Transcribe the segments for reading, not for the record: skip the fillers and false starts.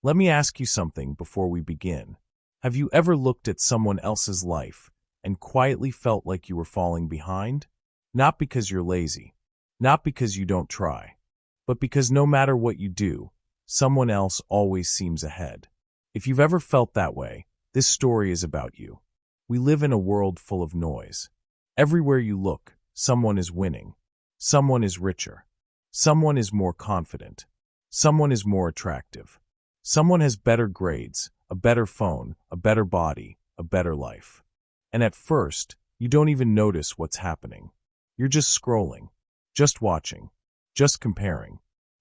Let me ask you something before we begin. Have you ever looked at someone else's life and quietly felt like you were falling behind? Not because you're lazy, not because you don't try, but because no matter what you do, someone else always seems ahead. If you've ever felt that way, this story is about you. We live in a world full of noise. Everywhere you look, someone is winning. Someone is richer. Someone is more confident. Someone is more attractive. Someone has better grades, a better phone, a better body, a better life. And at first, you don't even notice what's happening. You're just scrolling, just watching, just comparing.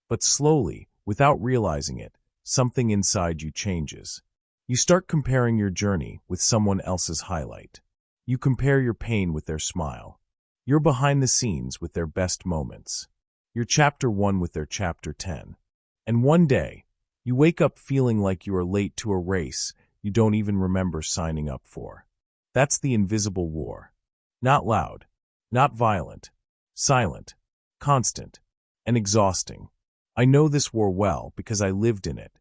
But slowly, without realizing it, something inside you changes. You start comparing your journey with someone else's highlight. You compare your pain with their smile. You're behind the scenes with their best moments. You're chapter 1 with their chapter 10. And one day, you wake up feeling like you are late to a race you don't even remember signing up for. That's the invisible war. Not loud, not violent, silent, constant, and exhausting. I know this war well because I lived in it.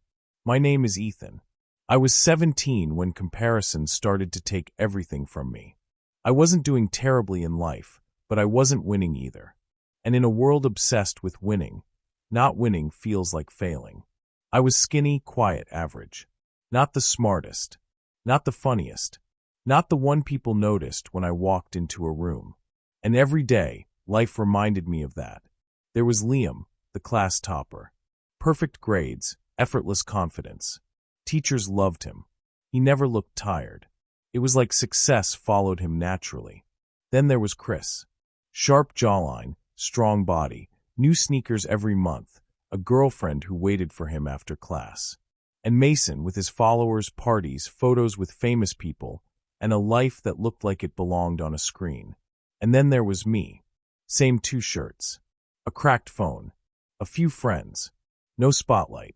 My name is Ethan. I was 17 when comparison started to take everything from me. I wasn't doing terribly in life, but I wasn't winning either. And in a world obsessed with winning, not winning feels like failing. I was skinny, quiet, average. Not the smartest. Not the funniest. Not the one people noticed when I walked into a room. And every day, life reminded me of that. There was Liam, the class topper. Perfect grades, effortless confidence. Teachers loved him. He never looked tired. It was like success followed him naturally. Then there was Chris. Sharp jawline, strong body, new sneakers every month, a girlfriend who waited for him after class. And Mason with his followers, parties, photos with famous people, and a life that looked like it belonged on a screen. And then there was me. Same 2 shirts. A cracked phone. A few friends. No spotlight.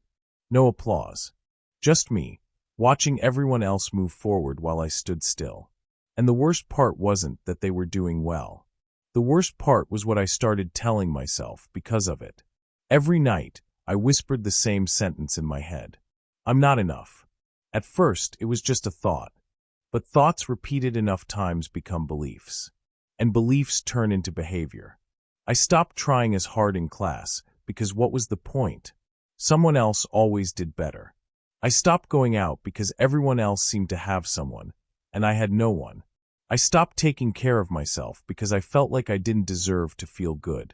No applause. Just me, watching everyone else move forward while I stood still. And the worst part wasn't that they were doing well. The worst part was what I started telling myself because of it. Every night, I whispered the same sentence in my head. I'm not enough. At first, it was just a thought. But thoughts repeated enough times become beliefs. And beliefs turn into behavior. I stopped trying as hard in class because what was the point? Someone else always did better. I stopped going out because everyone else seemed to have someone, and I had no one. I stopped taking care of myself because I felt like I didn't deserve to feel good.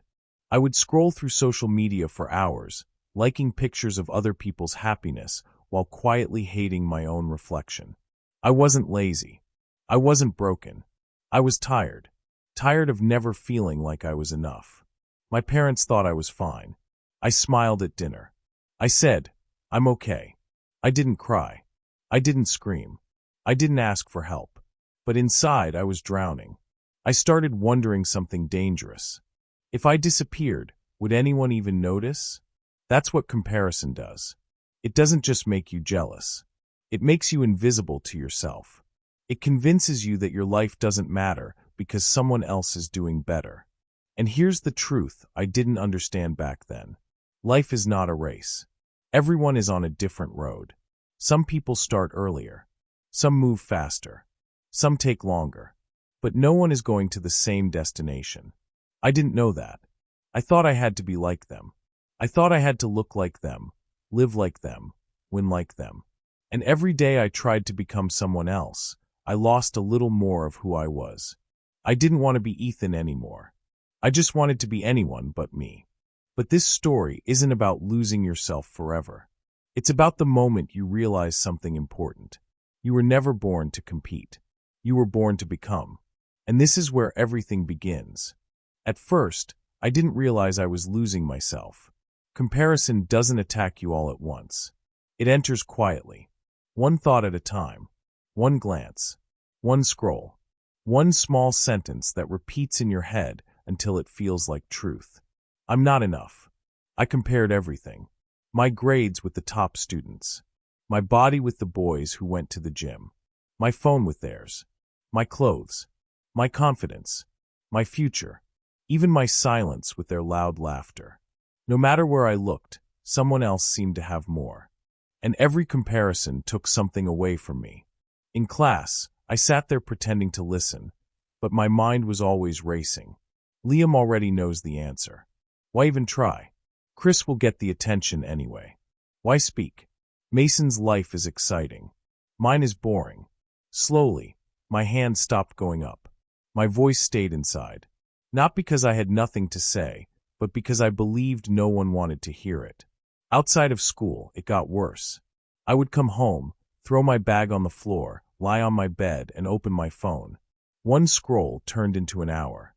I would scroll through social media for hours, liking pictures of other people's happiness while quietly hating my own reflection. I wasn't lazy. I wasn't broken. I was tired. Tired of never feeling like I was enough. My parents thought I was fine. I smiled at dinner. I said, I'm okay. I didn't cry. I didn't scream. I didn't ask for help. But inside, I was drowning. I started wondering something dangerous. If I disappeared, would anyone even notice? That's what comparison does. It doesn't just make you jealous. It makes you invisible to yourself. It convinces you that your life doesn't matter because someone else is doing better. And here's the truth I didn't understand back then. Life is not a race. Everyone is on a different road. Some people start earlier. Some move faster. Some take longer. But no one is going to the same destination. I didn't know that. I thought I had to be like them. I thought I had to look like them, live like them, win like them. And every day I tried to become someone else, I lost a little more of who I was. I didn't want to be Ethan anymore. I just wanted to be anyone but me. But this story isn't about losing yourself forever. It's about the moment you realize something important. You were never born to compete. You were born to become. And this is where everything begins. At first, I didn't realize I was losing myself. Comparison doesn't attack you all at once. It enters quietly. One thought at a time. One glance. One scroll. One small sentence that repeats in your head until it feels like truth. I'm not enough. I compared everything. My grades with the top students. My body with the boys who went to the gym. My phone with theirs. My clothes. My confidence. My future. Even my silence with their loud laughter. No matter where I looked, someone else seemed to have more. And every comparison took something away from me. In class, I sat there pretending to listen, but my mind was always racing. Liam already knows the answer. Why even try? Chris will get the attention anyway. Why speak? Mason's life is exciting. Mine is boring. Slowly, my hand stopped going up. My voice stayed inside. Not because I had nothing to say, but because I believed no one wanted to hear it. Outside of school, it got worse. I would come home, throw my bag on the floor, lie on my bed, and open my phone. One scroll turned into an hour.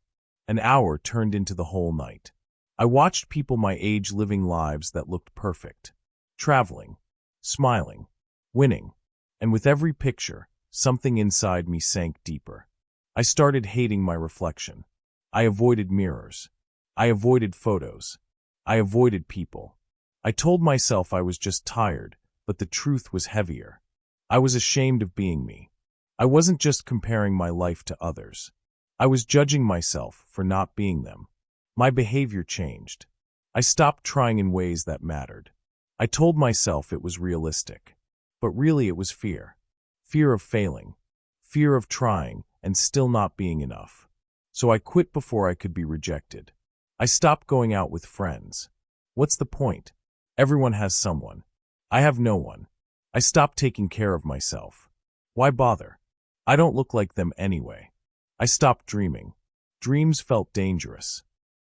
An hour turned into the whole night. I watched people my age living lives that looked perfect. Traveling, smiling, winning. And with every picture, something inside me sank deeper. I started hating my reflection. I avoided mirrors. I avoided photos. I avoided people. I told myself I was just tired, but the truth was heavier. I was ashamed of being me. I wasn't just comparing my life to others. I was judging myself for not being them. My behavior changed. I stopped trying in ways that mattered. I told myself it was realistic. But really it was fear. Fear of failing. Fear of trying and still not being enough. So I quit before I could be rejected. I stopped going out with friends. What's the point? Everyone has someone. I have no one. I stopped taking care of myself. Why bother? I don't look like them anyway. I stopped dreaming. Dreams felt dangerous.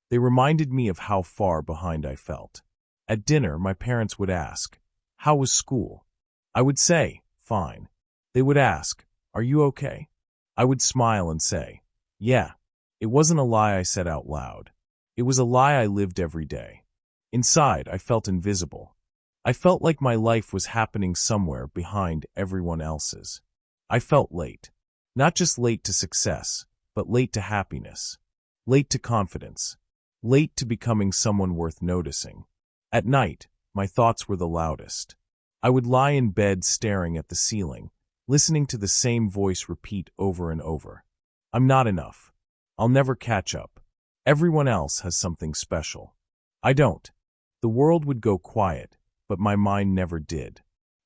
They reminded me of how far behind I felt. At dinner, my parents would ask, "How was school?" I would say, "Fine." They would ask, "Are you okay?" I would smile and say, "Yeah." It wasn't a lie I said out loud. It was a lie I lived every day. Inside, I felt invisible. I felt like my life was happening somewhere behind everyone else's. I felt late. Not just late to success, but late to happiness. Late to confidence. Late to becoming someone worth noticing. At night, my thoughts were the loudest. I would lie in bed staring at the ceiling, listening to the same voice repeat over and over. I'm not enough. I'll never catch up. Everyone else has something special. I don't. The world would go quiet, but my mind never did.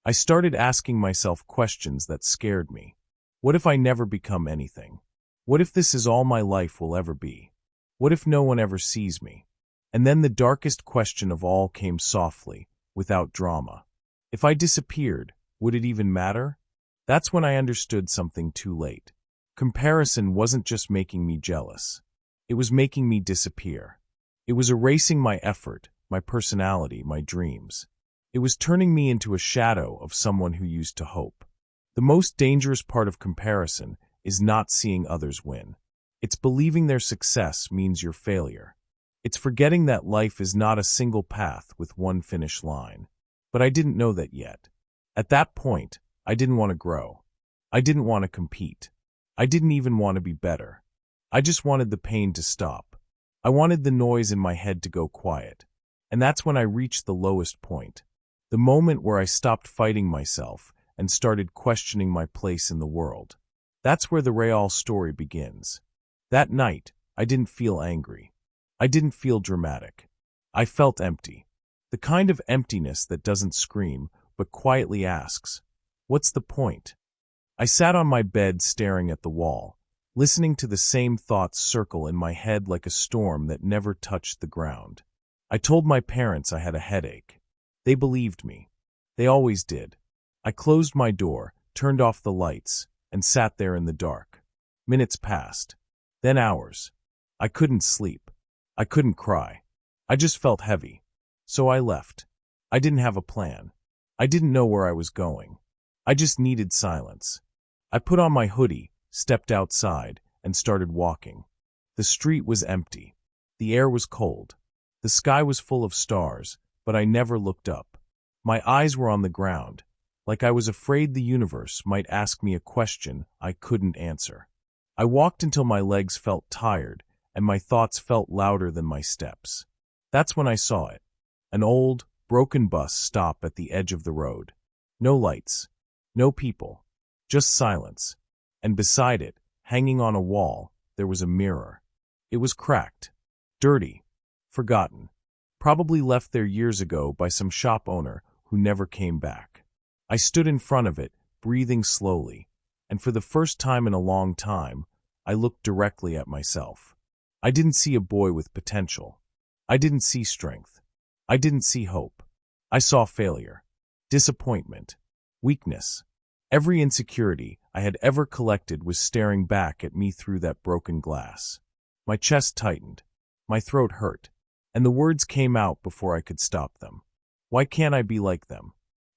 I started asking myself questions that scared me. What if I never become anything? What if this is all my life will ever be? What if no one ever sees me? And then the darkest question of all came softly, without drama. If I disappeared, would it even matter? That's when I understood something too late. Comparison wasn't just making me jealous. It was making me disappear. It was erasing my effort, my personality, my dreams. It was turning me into a shadow of someone who used to hope. The most dangerous part of comparison is not seeing others win. It's believing their success means your failure. It's forgetting that life is not a single path with one finish line. But I didn't know that yet. At that point, I didn't want to grow. I didn't want to compete. I didn't even want to be better. I just wanted the pain to stop. I wanted the noise in my head to go quiet. And that's when I reached the lowest point. The moment where I stopped fighting myself and started questioning my place in the world. That's where the Real story begins. That night, I didn't feel angry. I didn't feel dramatic. I felt empty. The kind of emptiness that doesn't scream, but quietly asks, "What's the point?" I sat on my bed staring at the wall, listening to the same thoughts circle in my head like a storm that never touched the ground. I told my parents I had a headache. They believed me. They always did. I closed my door, turned off the lights, and sat there in the dark. Minutes passed. Then hours. I couldn't sleep. I couldn't cry. I just felt heavy. So I left. I didn't have a plan. I didn't know where I was going. I just needed silence. I put on my hoodie, stepped outside, and started walking. The street was empty. The air was cold. The sky was full of stars, but I never looked up. My eyes were on the ground, like I was afraid the universe might ask me a question I couldn't answer. I walked until my legs felt tired, and my thoughts felt louder than my steps. That's when I saw it. An old, broken bus stop at the edge of the road. No lights. No people. Just silence. And beside it, hanging on a wall, there was a mirror. It was cracked. Dirty. Forgotten. Probably left there years ago by some shop owner who never came back. I stood in front of it, breathing slowly, and for the first time in a long time, I looked directly at myself. I didn't see a boy with potential. I didn't see strength. I didn't see hope. I saw failure, disappointment, weakness. Every insecurity I had ever collected was staring back at me through that broken glass. My chest tightened. My throat hurt. And the words came out before I could stop them. Why can't I be like them?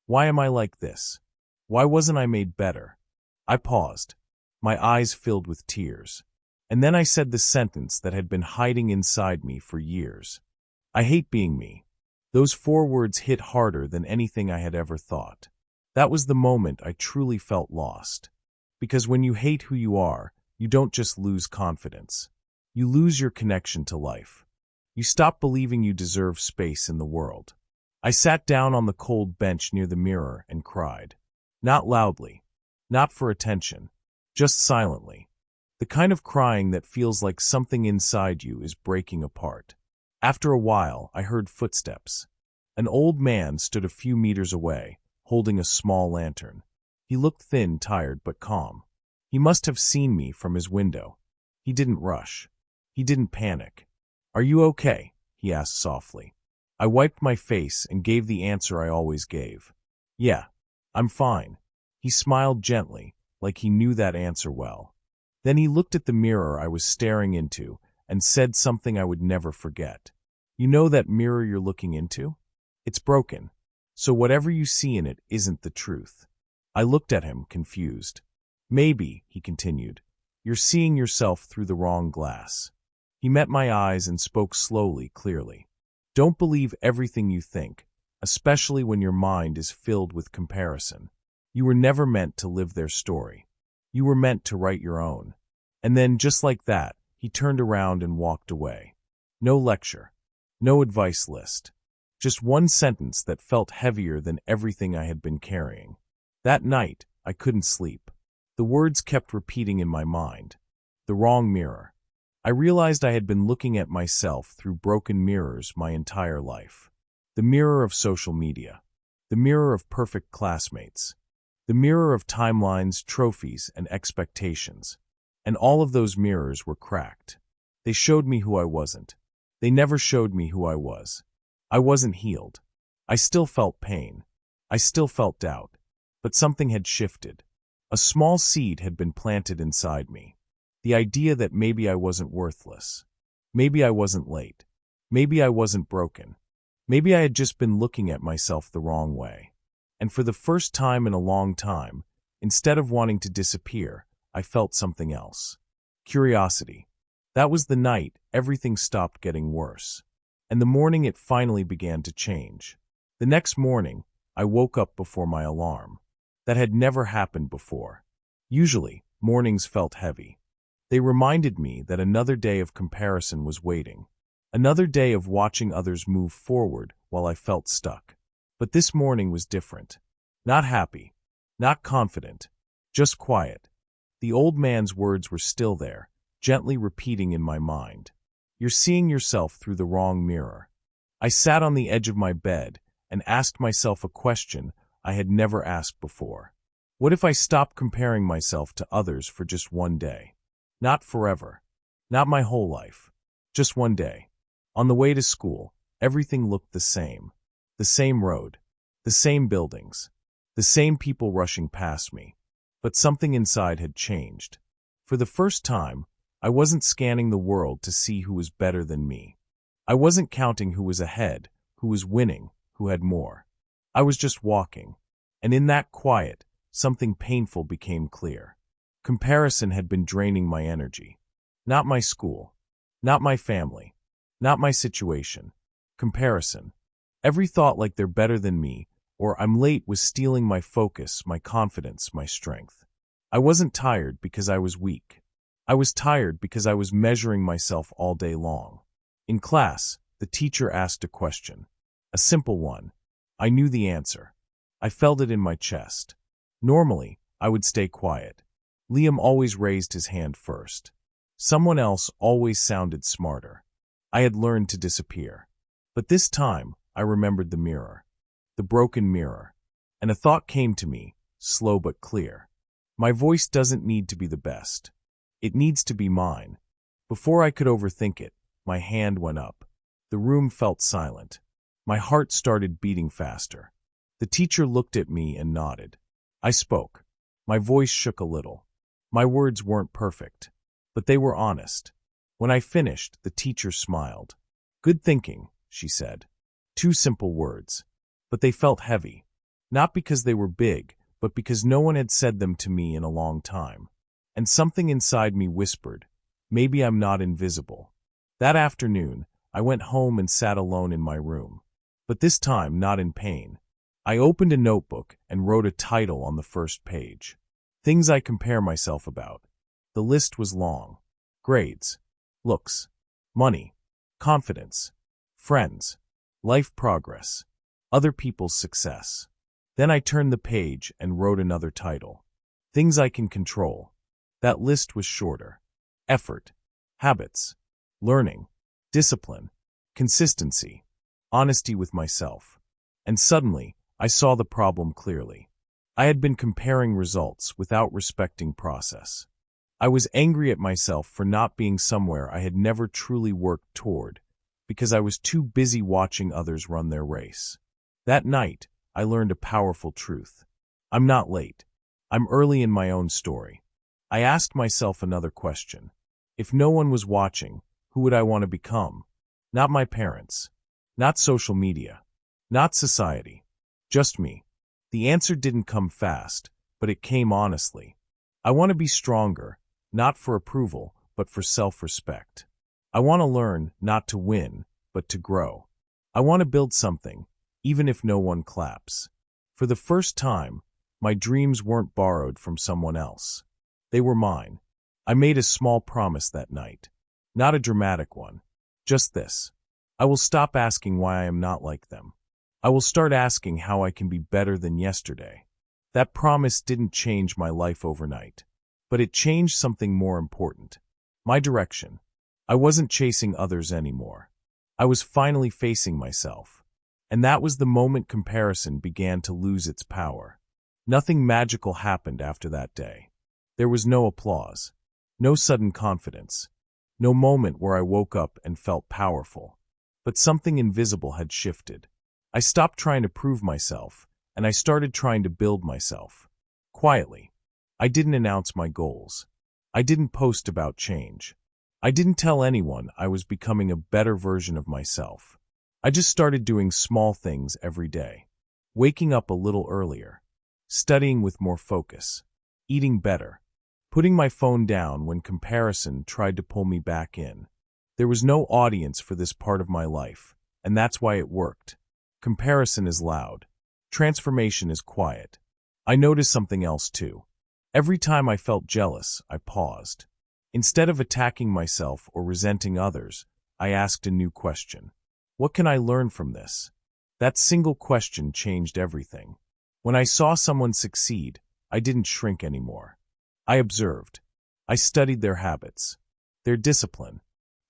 Why am I like this? Why wasn't I made better? I paused. My eyes filled with tears. And then I said the sentence that had been hiding inside me for years. I hate being me. Those 4 words hit harder than anything I had ever thought. That was the moment I truly felt lost. Because when you hate who you are, you don't just lose confidence. You lose your connection to life. You stop believing you deserve space in the world. I sat down on the cold bench near the mirror and cried. Not loudly. Not for attention. Just silently. The kind of crying that feels like something inside you is breaking apart. After a while, I heard footsteps. An old man stood a few meters away, holding a small lantern. He looked thin, tired, but calm. He must have seen me from his window. He didn't rush. He didn't panic. "Are you okay?" he asked softly. I wiped my face and gave the answer I always gave. "Yeah, I'm fine." He smiled gently, like he knew that answer well. Then he looked at the mirror I was staring into and said something I would never forget. "You know that mirror you're looking into? It's broken. So whatever you see in it isn't the truth." I looked at him, confused. "Maybe," he continued, "you're seeing yourself through the wrong glass." He met my eyes and spoke slowly, clearly. "Don't believe everything you think, especially when your mind is filled with comparison. You were never meant to live their story. You were meant to write your own." And then, just like that, he turned around and walked away. No lecture. No advice list. Just one sentence that felt heavier than everything I had been carrying. That night, I couldn't sleep. The words kept repeating in my mind. The wrong mirror. I realized I had been looking at myself through broken mirrors my entire life. The mirror of social media. The mirror of perfect classmates. The mirror of timelines, trophies, and expectations. And all of those mirrors were cracked. They showed me who I wasn't. They never showed me who I was. I wasn't healed. I still felt pain. I still felt doubt. But something had shifted. A small seed had been planted inside me. The idea that maybe I wasn't worthless. Maybe I wasn't late. Maybe I wasn't broken. Maybe I had just been looking at myself the wrong way. And for the first time in a long time, instead of wanting to disappear, I felt something else. Curiosity. That was the night everything stopped getting worse. And the morning it finally began to change. The next morning, I woke up before my alarm. That had never happened before. Usually, mornings felt heavy. They reminded me that another day of comparison was waiting. Another day of watching others move forward while I felt stuck. But this morning was different. Not happy. Not confident. Just quiet. The old man's words were still there, gently repeating in my mind. "You're seeing yourself through the wrong mirror." I sat on the edge of my bed and asked myself a question I had never asked before. What if I stopped comparing myself to others for just one day? Not forever. Not my whole life. Just one day. On the way to school, everything looked the same. The same road. The same buildings. The same people rushing past me. But something inside had changed. For the first time, I wasn't scanning the world to see who was better than me. I wasn't counting who was ahead, who was winning, who had more. I was just walking. And in that quiet, something painful became clear. Comparison had been draining my energy. Not my school. Not my family. Not my situation. Comparison. Every thought like they're better than me, or I'm late, was stealing my focus, my confidence, my strength. I wasn't tired because I was weak. I was tired because I was measuring myself all day long. In class, the teacher asked a question. A simple one. I knew the answer. I felt it in my chest. Normally, I would stay quiet. Liam always raised his hand first. Someone else always sounded smarter. I had learned to disappear. But this time, I remembered the mirror. The broken mirror. And a thought came to me, slow but clear. My voice doesn't need to be the best. It needs to be mine. Before I could overthink it, my hand went up. The room felt silent. My heart started beating faster. The teacher looked at me and nodded. I spoke. My voice shook a little. My words weren't perfect, but they were honest. When I finished, the teacher smiled. "Good thinking," she said. 2 simple words. But they felt heavy. Not because they were big, but because no one had said them to me in a long time. And something inside me whispered, maybe I'm not invisible. That afternoon, I went home and sat alone in my room. But this time, not in pain. I opened a notebook and wrote a title on the first page. Things I compare myself about. The list was long. Grades, looks, money, confidence, friends, life progress, other people's success. Then I turned the page and wrote another title. Things I can control. That list was shorter. Effort, habits, learning, discipline, consistency, honesty with myself. And suddenly, I saw the problem clearly. I had been comparing results without respecting process. I was angry at myself for not being somewhere I had never truly worked toward, because I was too busy watching others run their race. That night, I learned a powerful truth. I'm not late. I'm early in my own story. I asked myself another question. If no one was watching, who would I want to become? Not my parents. Not social media. Not society. Just me. The answer didn't come fast, but it came honestly. I want to be stronger, not for approval, but for self-respect. I want to learn, not to win, but to grow. I want to build something, even if no one claps. For the first time, my dreams weren't borrowed from someone else. They were mine. I made a small promise that night. Not a dramatic one. Just this. I will stop asking why I am not like them. I will start asking how I can be better than yesterday. That promise didn't change my life overnight, but it changed something more important. My direction. I wasn't chasing others anymore. I was finally facing myself. And that was the moment comparison began to lose its power. Nothing magical happened after that day. There was no applause, no sudden confidence, no moment where I woke up and felt powerful. But something invisible had shifted. I stopped trying to prove myself, and I started trying to build myself. Quietly. I didn't announce my goals. I didn't post about change. I didn't tell anyone I was becoming a better version of myself. I just started doing small things every day. Waking up a little earlier. Studying with more focus. Eating better. Putting my phone down when comparison tried to pull me back in. There was no audience for this part of my life, and that's why it worked. Comparison is loud. Transformation is quiet. I noticed something else too. Every time I felt jealous, I paused. Instead of attacking myself or resenting others, I asked a new question. What can I learn from this? That single question changed everything. When I saw someone succeed, I didn't shrink anymore. I observed. I studied their habits, their discipline,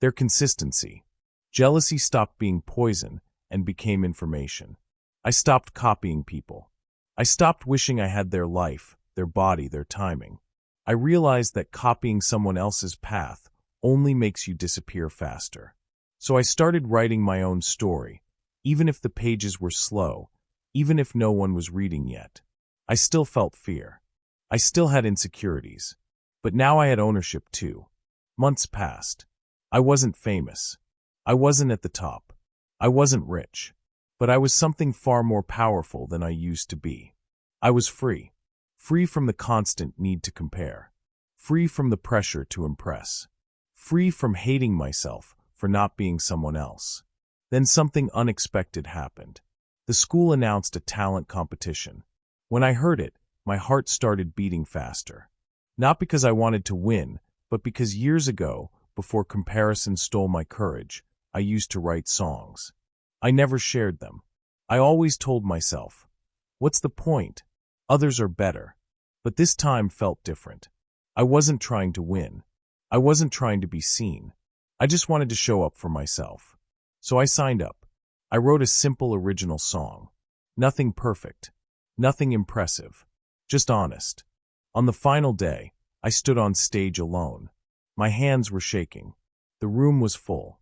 their consistency. Jealousy stopped being poison and became information. I stopped copying people. I stopped wishing I had their life, their body, their timing. I realized that copying someone else's path only makes you disappear faster. So I started writing my own story, even if the pages were slow, even if no one was reading yet. I still felt fear. I still had insecurities. But now I had ownership too. Months passed. I wasn't famous. I wasn't at the top. I wasn't rich. But I was something far more powerful than I used to be. I was free. Free from the constant need to compare. Free from the pressure to impress. Free from hating myself for not being someone else. Then something unexpected happened. The school announced a talent competition. When I heard it, my heart started beating faster. Not because I wanted to win, but because years ago, before comparison stole my courage, I used to write songs. I never shared them. I always told myself, what's the point? Others are better. But this time felt different. I wasn't trying to win. I wasn't trying to be seen. I just wanted to show up for myself. So I signed up. I wrote a simple original song. Nothing perfect. Nothing impressive, just honest. On the final day, I stood on stage alone. My hands were shaking. The room was full.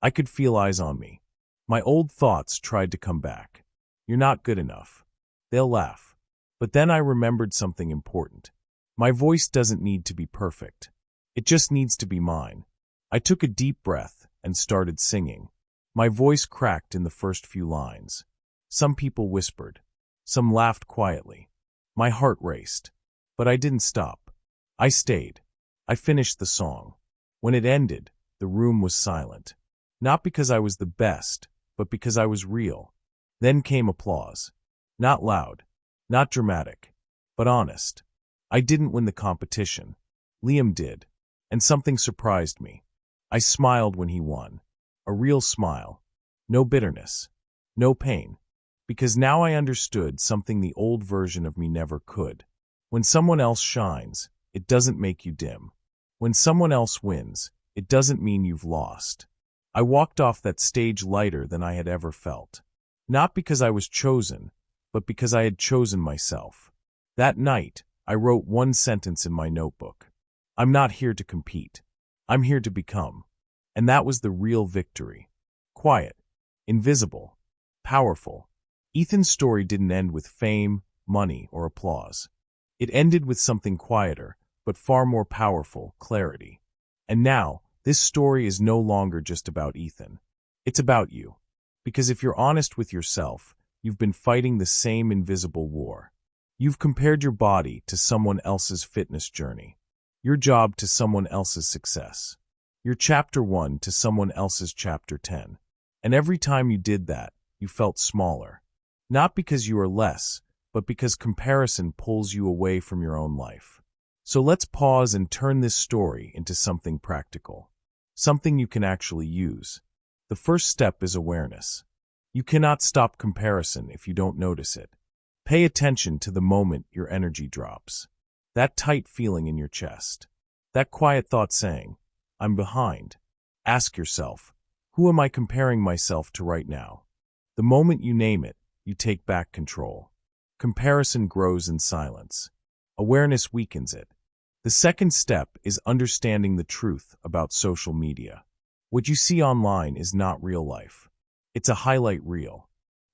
I could feel eyes on me. My old thoughts tried to come back. You're not good enough. They'll laugh. But then I remembered something important. My voice doesn't need to be perfect. It just needs to be mine. I took a deep breath and started singing. My voice cracked in the first few lines. Some people whispered. Some laughed quietly. My heart raced. But I didn't stop. I stayed. I finished the song. When it ended, the room was silent. Not because I was the best, but because I was real. Then came applause. Not loud, not dramatic, but honest. I didn't win the competition. Liam did, and something surprised me. I smiled when he won. A real smile. No bitterness. No pain. Because now I understood something the old version of me never could. When someone else shines, it doesn't make you dim. When someone else wins, it doesn't mean you've lost. I walked off that stage lighter than I had ever felt. Not because I was chosen, but because I had chosen myself. That night, I wrote one sentence in my notebook. I'm not here to compete. I'm here to become. And that was the real victory. Quiet, invisible, powerful. Ethan's story didn't end with fame, money, or applause. It ended with something quieter, but far more powerful, clarity. And now, this story is no longer just about Ethan. It's about you. Because if you're honest with yourself, you've been fighting the same invisible war. You've compared your body to someone else's fitness journey, your job to someone else's success, your chapter 1 to someone else's chapter 10. And every time you did that, you felt smaller. Not because you are less, but because comparison pulls you away from your own life. So let's pause and turn this story into something practical. Something you can actually use. The first step is awareness. You cannot stop comparison if you don't notice it. Pay attention to the moment your energy drops. That tight feeling in your chest. That quiet thought saying, I'm behind. Ask yourself, who am I comparing myself to right now? The moment you name it, you take back control. Comparison grows in silence. Awareness weakens it. The second step is understanding the truth about social media. What you see online is not real life. It's a highlight reel.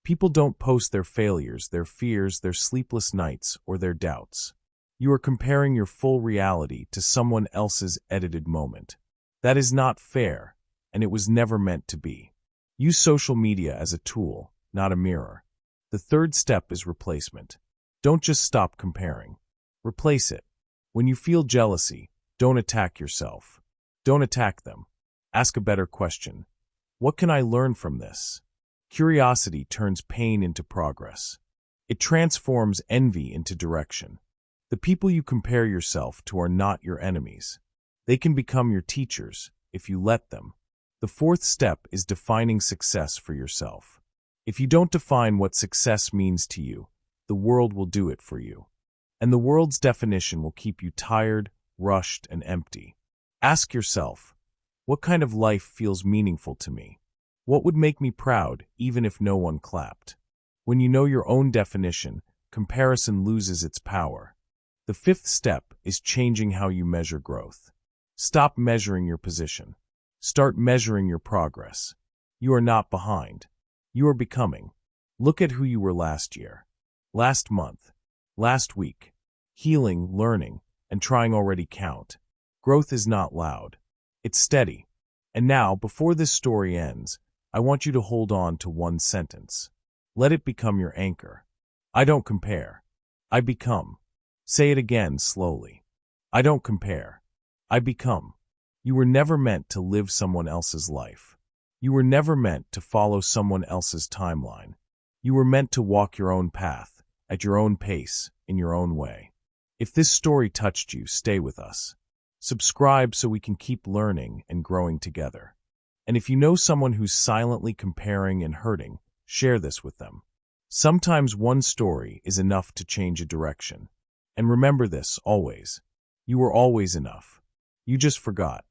People don't post their failures, their fears, their sleepless nights, or their doubts. You are comparing your full reality to someone else's edited moment. That is not fair, and it was never meant to be. Use social media as a tool, not a mirror. The third step is replacement. Don't just stop comparing. Replace it. When you feel jealousy, don't attack yourself. Don't attack them. Ask a better question. What can I learn from this? Curiosity turns pain into progress. It transforms envy into direction. The people you compare yourself to are not your enemies. They can become your teachers, if you let them. The fourth step is defining success for yourself. If you don't define what success means to you, the world will do it for you. And the world's definition will keep you tired, rushed, and empty. Ask yourself, what kind of life feels meaningful to me? What would make me proud, even if no one clapped? When you know your own definition, comparison loses its power. The fifth step is changing how you measure growth. Stop measuring your position. Start measuring your progress. You are not behind. You are becoming. Look at who you were last year, last month, last week. Healing, learning, and trying already count. Growth is not loud. It's steady. And now, before this story ends, I want you to hold on to one sentence. Let it become your anchor. I don't compare. I become. Say it again slowly. I don't compare. I become. You were never meant to live someone else's life. You were never meant to follow someone else's timeline. You were meant to walk your own path, at your own pace, in your own way. If this story touched you, stay with us. Subscribe so we can keep learning and growing together. And if you know someone who's silently comparing and hurting, share this with them. Sometimes one story is enough to change a direction. And remember this, always. You were always enough. You just forgot.